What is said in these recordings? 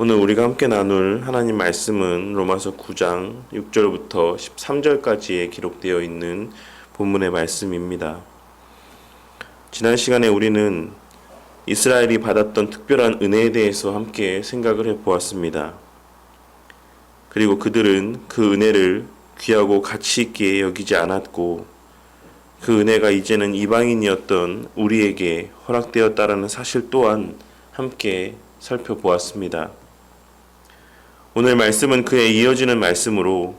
오늘 우리가 함께 나눌 하나님 말씀은 로마서 9장 6절부터 13절까지에 기록되어 있는 본문의 말씀입니다. 지난 시간에 우리는 이스라엘이 받았던 특별한 은혜에 대해서 함께 생각을 해보았습니다. 그리고 그들은 그 은혜를 귀하고 가치 있게 여기지 않았고 그 은혜가 이제는 이방인이었던 우리에게 허락되었다라는 사실 또한 함께 살펴보았습니다. 오늘 말씀은 그에 이어지는 말씀으로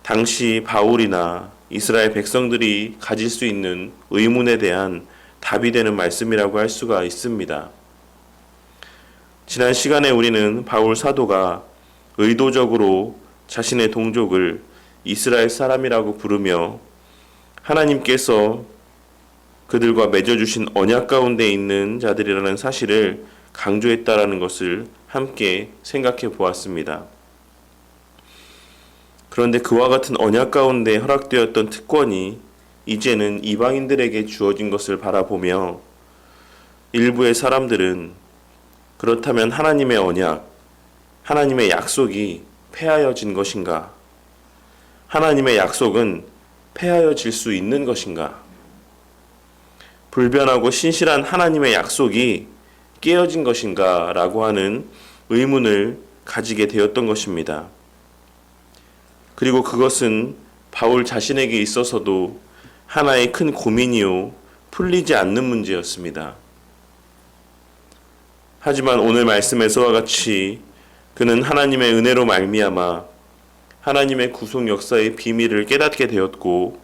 당시 바울이나 이스라엘 백성들이 가질 수 있는 의문에 대한 답이 되는 말씀이라고 할 수가 있습니다. 지난 시간에 우리는 바울 사도가 의도적으로 자신의 동족을 이스라엘 사람이라고 부르며 하나님께서 그들과 맺어주신 언약 가운데 있는 자들이라는 사실을 강조했다라는 것을 함께 생각해 보았습니다. 그런데 그와 같은 언약 가운데 허락되었던 특권이 이제는 이방인들에게 주어진 것을 바라보며 일부의 사람들은 그렇다면 하나님의 언약, 하나님의 약속이 폐하여진 것인가? 하나님의 약속은 폐하여질 수 있는 것인가? 불변하고 신실한 하나님의 약속이 깨어진 것인가? 라고 하는 의문을 가지게 되었던 것입니다. 그리고 그것은 바울 자신에게 있어서도 하나의 큰 고민이요, 풀리지 않는 문제였습니다. 하지만 오늘 말씀에서와 같이 그는 하나님의 은혜로 말미암아 하나님의 구속 역사의 비밀을 깨닫게 되었고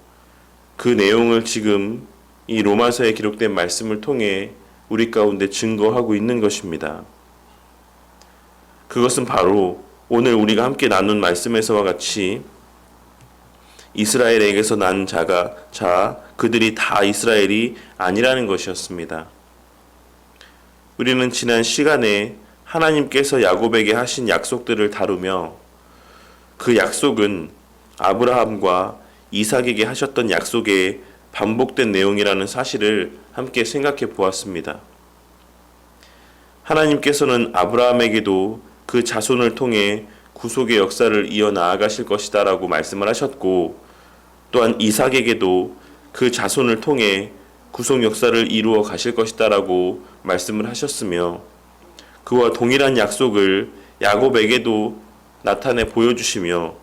그 내용을 지금 이 로마서에 기록된 말씀을 통해 우리 가운데 증거하고 있는 것입니다. 그것은 바로 오늘 우리가 함께 나눈 말씀에서와 같이 이스라엘에게서 난 그들이 다 이스라엘이 아니라는 것이었습니다. 우리는 지난 시간에 하나님께서 야곱에게 하신 약속들을 다루며 그 약속은 아브라함과 이삭에게 하셨던 약속의 반복된 내용이라는 사실을 함께 생각해 보았습니다. 하나님께서는 아브라함에게도 그 자손을 통해 구속의 역사를 이어나가실 것이다 라고 말씀을 하셨고 또한 이삭에게도 그 자손을 통해 구속 역사를 이루어 가실 것이다 라고 말씀을 하셨으며 그와 동일한 약속을 야곱에게도 나타내 보여주시며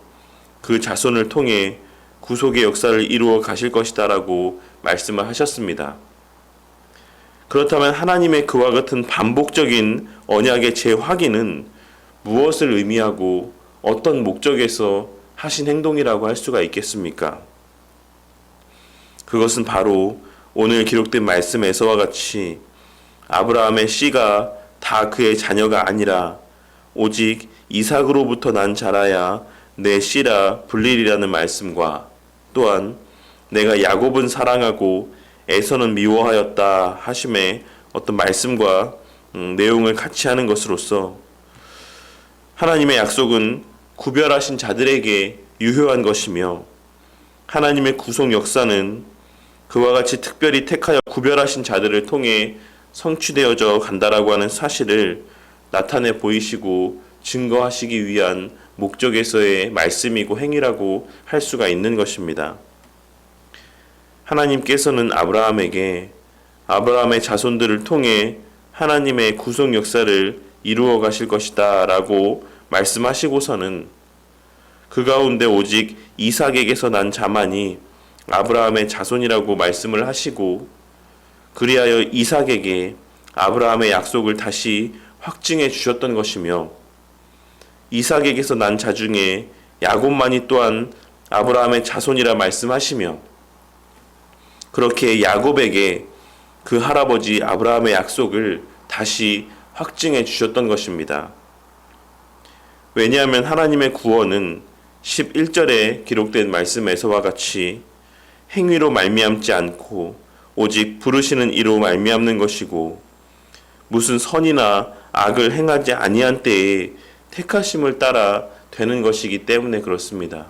그 자손을 통해 구속의 역사를 이루어 가실 것이다 라고 말씀을 하셨습니다. 그렇다면 하나님의 그와 같은 반복적인 언약의 재확인은 무엇을 의미하고 어떤 목적에서 하신 행동이라고 할 수가 있겠습니까? 그것은 바로 오늘 기록된 말씀에서와 같이 아브라함의 씨가 다 그의 자녀가 아니라 오직 이삭으로부터 난 자라야 내 씨라 불리리라는 말씀과 또한 내가 야곱은 사랑하고 에서는 미워하였다 하심의 어떤 말씀과 내용을 같이 하는 것으로서 하나님의 약속은 구별하신 자들에게 유효한 것이며 하나님의 구속 역사는 그와 같이 특별히 택하여 구별하신 자들을 통해 성취되어져 간다라고 하는 사실을 나타내 보이시고 증거하시기 위한 목적에서의 말씀이고 행위라고 할 수가 있는 것입니다. 하나님께서는 아브라함에게 아브라함의 자손들을 통해 하나님의 구속 역사를 이루어 가실 것이다 라고 말씀하시고서는 그 가운데 오직 이삭에게서 난 자만이 아브라함의 자손이라고 말씀을 하시고 그리하여 이삭에게 아브라함의 약속을 다시 확증해 주셨던 것이며 이삭에게서 난 자 중에 야곱만이 또한 아브라함의 자손이라 말씀하시며 그렇게 야곱에게 그 할아버지 아브라함의 약속을 다시 확증해 주셨던 것입니다. 왜냐하면 하나님의 구원은 11절에 기록된 말씀에서와 같이 행위로 말미암지 않고 오직 부르시는 이로 말미암는 것이고 무슨 선이나 악을 행하지 아니한 때에 택하심을 따라 되는 것이기 때문에 그렇습니다.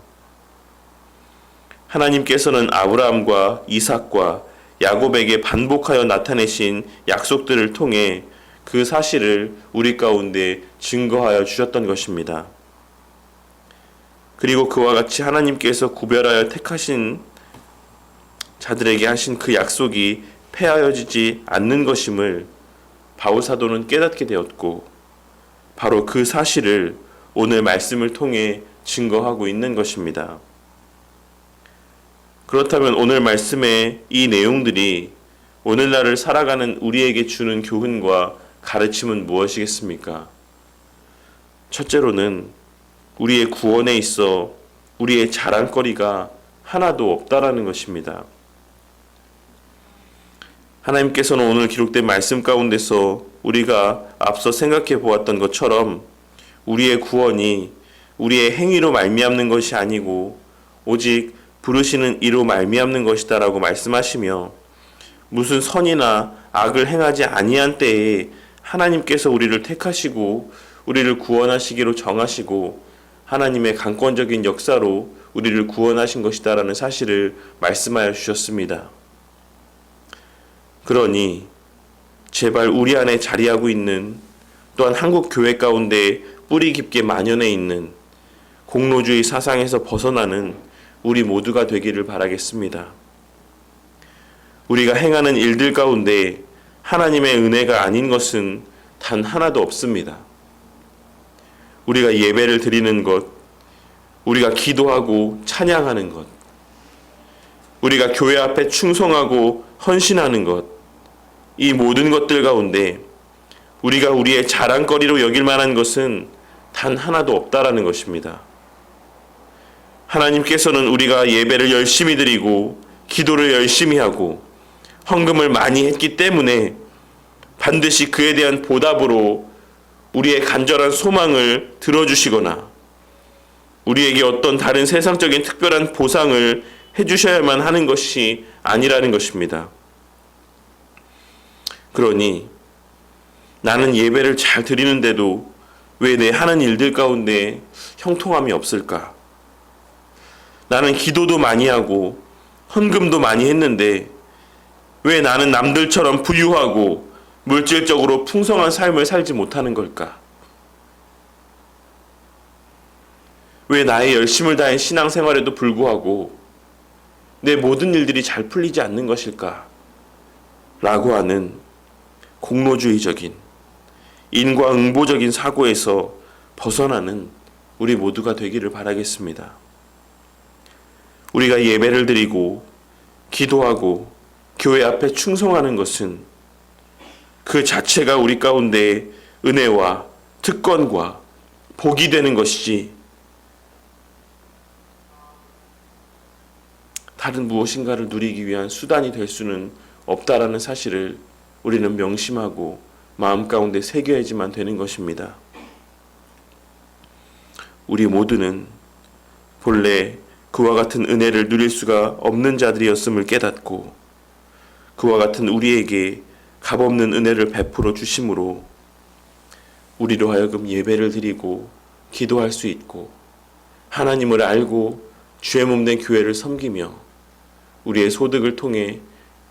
하나님께서는 아브라함과 이삭과 야곱에게 반복하여 나타내신 약속들을 통해 그 사실을 우리 가운데 증거하여 주셨던 것입니다. 그리고 그와 같이 하나님께서 구별하여 택하신 자들에게 하신 그 약속이 폐하여지지 않는 것임을 바울 사도는 깨닫게 되었고, 바로 그 사실을 오늘 말씀을 통해 증거하고 있는 것입니다. 그렇다면 오늘 말씀의 이 내용들이 오늘날을 살아가는 우리에게 주는 교훈과 가르침은 무엇이겠습니까? 첫째로는 우리의 구원에 있어 우리의 자랑거리가 하나도 없다라는 것입니다. 하나님께서는 오늘 기록된 말씀 가운데서 우리가 앞서 생각해 보았던 것처럼 우리의 구원이 우리의 행위로 말미암는 것이 아니고 오직 부르시는 이로 말미암는 것이다라고 말씀하시며, 무슨 선이나 악을 행하지 아니한 때에 하나님께서 우리를 택하시고 우리를 구원하시기로 정하시고 하나님의 강권적인 역사로 우리를 구원하신 것이다라는 사실을 말씀하여 주셨습니다. 그러니 제발 우리 안에 자리하고 있는, 또한 한국 교회 가운데 뿌리 깊게 만연해 있는 공로주의 사상에서 벗어나는 우리 모두가 되기를 바라겠습니다. 우리가 행하는 일들 가운데 하나님의 은혜가 아닌 것은 단 하나도 없습니다. 우리가 예배를 드리는 것, 우리가 기도하고 찬양하는 것, 우리가 교회 앞에 충성하고 헌신하는 것, 이 모든 것들 가운데 우리가 우리의 자랑거리로 여길 만한 것은 단 하나도 없다라는 것입니다. 하나님께서는 우리가 예배를 열심히 드리고 기도를 열심히 하고 헌금을 많이 했기 때문에 반드시 그에 대한 보답으로 우리의 간절한 소망을 들어주시거나 우리에게 어떤 다른 세상적인 특별한 보상을 해주셔야만 하는 것이 아니라는 것입니다. 그러니 나는 예배를 잘 드리는데도 왜 내 하는 일들 가운데 형통함이 없을까? 나는 기도도 많이 하고 헌금도 많이 했는데 왜 나는 남들처럼 부유하고 물질적으로 풍성한 삶을 살지 못하는 걸까? 왜 나의 열심을 다한 신앙생활에도 불구하고 내 모든 일들이 잘 풀리지 않는 것일까? 라고 하는 공로주의적인 인과응보적인 사고에서 벗어나는 우리 모두가 되기를 바라겠습니다. 우리가 예배를 드리고 기도하고 교회 앞에 충성하는 것은 그 자체가 우리 가운데 은혜와 특권과 복이 되는 것이지 다른 무엇인가를 누리기 위한 수단이 될 수는 없다라는 사실을 우리는 명심하고 마음 가운데 새겨야지만 되는 것입니다. 우리 모두는 본래 그와 같은 은혜를 누릴 수가 없는 자들이었음을 깨닫고 그와 같은 우리에게 값없는 은혜를 베풀어 주심으로 우리로 하여금 예배를 드리고 기도할 수 있고 하나님을 알고 주의 몸된 교회를 섬기며 우리의 소득을 통해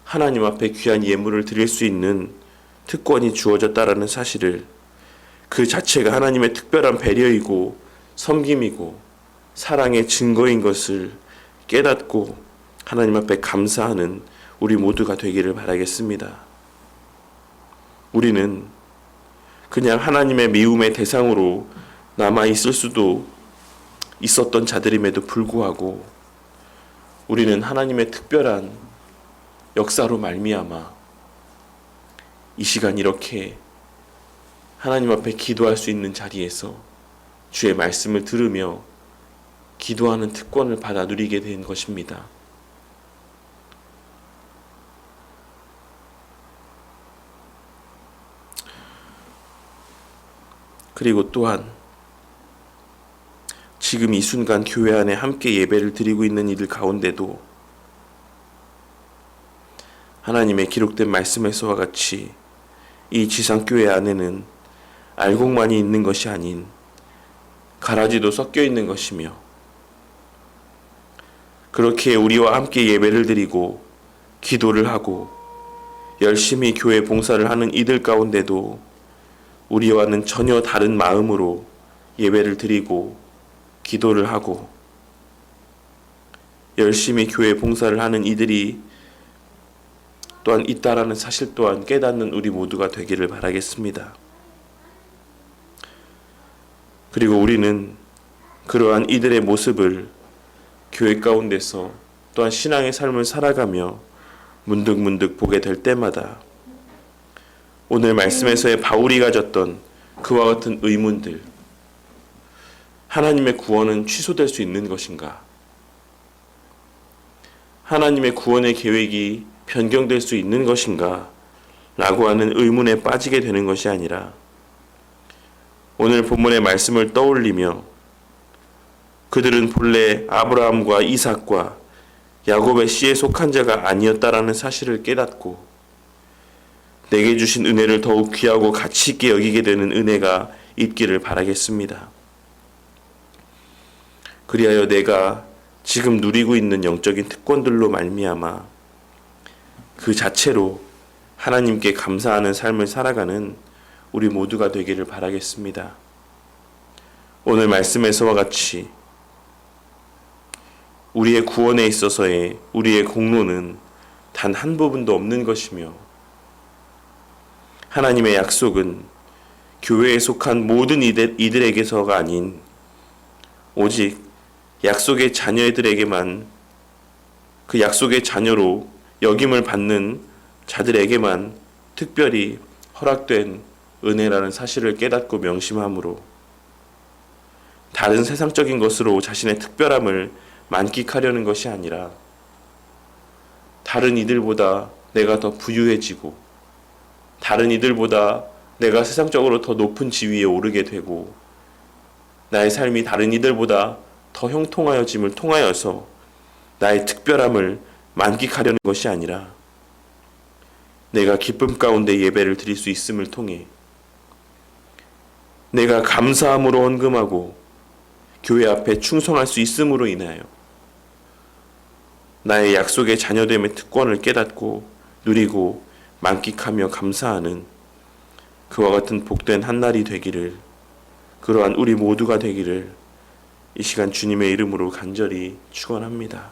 하나님 앞에 귀한 예물을 드릴 수 있는 특권이 주어졌다라는 사실을, 그 자체가 하나님의 특별한 배려이고 섬김이고 사랑의 증거인 것을 깨닫고 하나님 앞에 감사하는 우리 모두가 되기를 바라겠습니다. 우리는 그냥 하나님의 미움의 대상으로 남아 있을 수도 있었던 자들임에도 불구하고 우리는 하나님의 특별한 역사로 말미암아 이 시간 이렇게 하나님 앞에 기도할 수 있는 자리에서 주의 말씀을 들으며 기도하는 특권을 받아 누리게 된 것입니다. 그리고 또한 지금 이 순간 교회 안에 함께 예배를 드리고 있는 이들 가운데도 하나님의 기록된 말씀에서와 같이 이 지상교회 안에는 알곡만이 있는 것이 아닌 가라지도 섞여 있는 것이며, 그렇게 우리와 함께 예배를 드리고 기도를 하고 열심히 교회 봉사를 하는 이들 가운데도 우리와는 전혀 다른 마음으로 예배를 드리고 기도를 하고 열심히 교회 봉사를 하는 이들이 또한 있다라는 사실 또한 깨닫는 우리 모두가 되기를 바라겠습니다. 그리고 우리는 그러한 이들의 모습을 교회 가운데서 또한 신앙의 삶을 살아가며 문득문득 보게 될 때마다 오늘 말씀에서의 바울이 가졌던 그와 같은 의문들, 하나님의 구원은 취소될 수 있는 것인가? 하나님의 구원의 계획이 변경될 수 있는 것인가? 라고 하는 의문에 빠지게 되는 것이 아니라 오늘 본문의 말씀을 떠올리며 그들은 본래 아브라함과 이삭과 야곱의 씨에 속한 자가 아니었다라는 사실을 깨닫고 내게 주신 은혜를 더욱 귀하고 가치 있게 여기게 되는 은혜가 있기를 바라겠습니다. 그리하여 내가 지금 누리고 있는 영적인 특권들로 말미암아 그 자체로 하나님께 감사하는 삶을 살아가는 우리 모두가 되기를 바라겠습니다. 오늘 말씀에서와 같이 우리의 구원에 있어서의 우리의 공로는 단 한 부분도 없는 것이며 하나님의 약속은 교회에 속한 모든 이들에게서가 아닌 오직 약속의 자녀들에게만, 그 약속의 자녀로 여김을 받는 자들에게만 특별히 허락된 은혜라는 사실을 깨닫고 명심함으로 다른 세상적인 것으로 자신의 특별함을 만끽하려는 것이 아니라 다른 이들보다 내가 더 부유해지고 다른 이들보다 내가 세상적으로 더 높은 지위에 오르게 되고 나의 삶이 다른 이들보다 더 형통하여짐을 통하여서 나의 특별함을 만끽하려는 것이 아니라 내가 기쁨 가운데 예배를 드릴 수 있음을 통해 내가 감사함으로 헌금하고 교회 앞에 충성할 수 있음으로 인하여 나의 약속의 자녀됨의 특권을 깨닫고 누리고 만끽하며 감사하는 그와 같은 복된 한날이 되기를, 그러한 우리 모두가 되기를 이 시간 주님의 이름으로 간절히 축원합니다.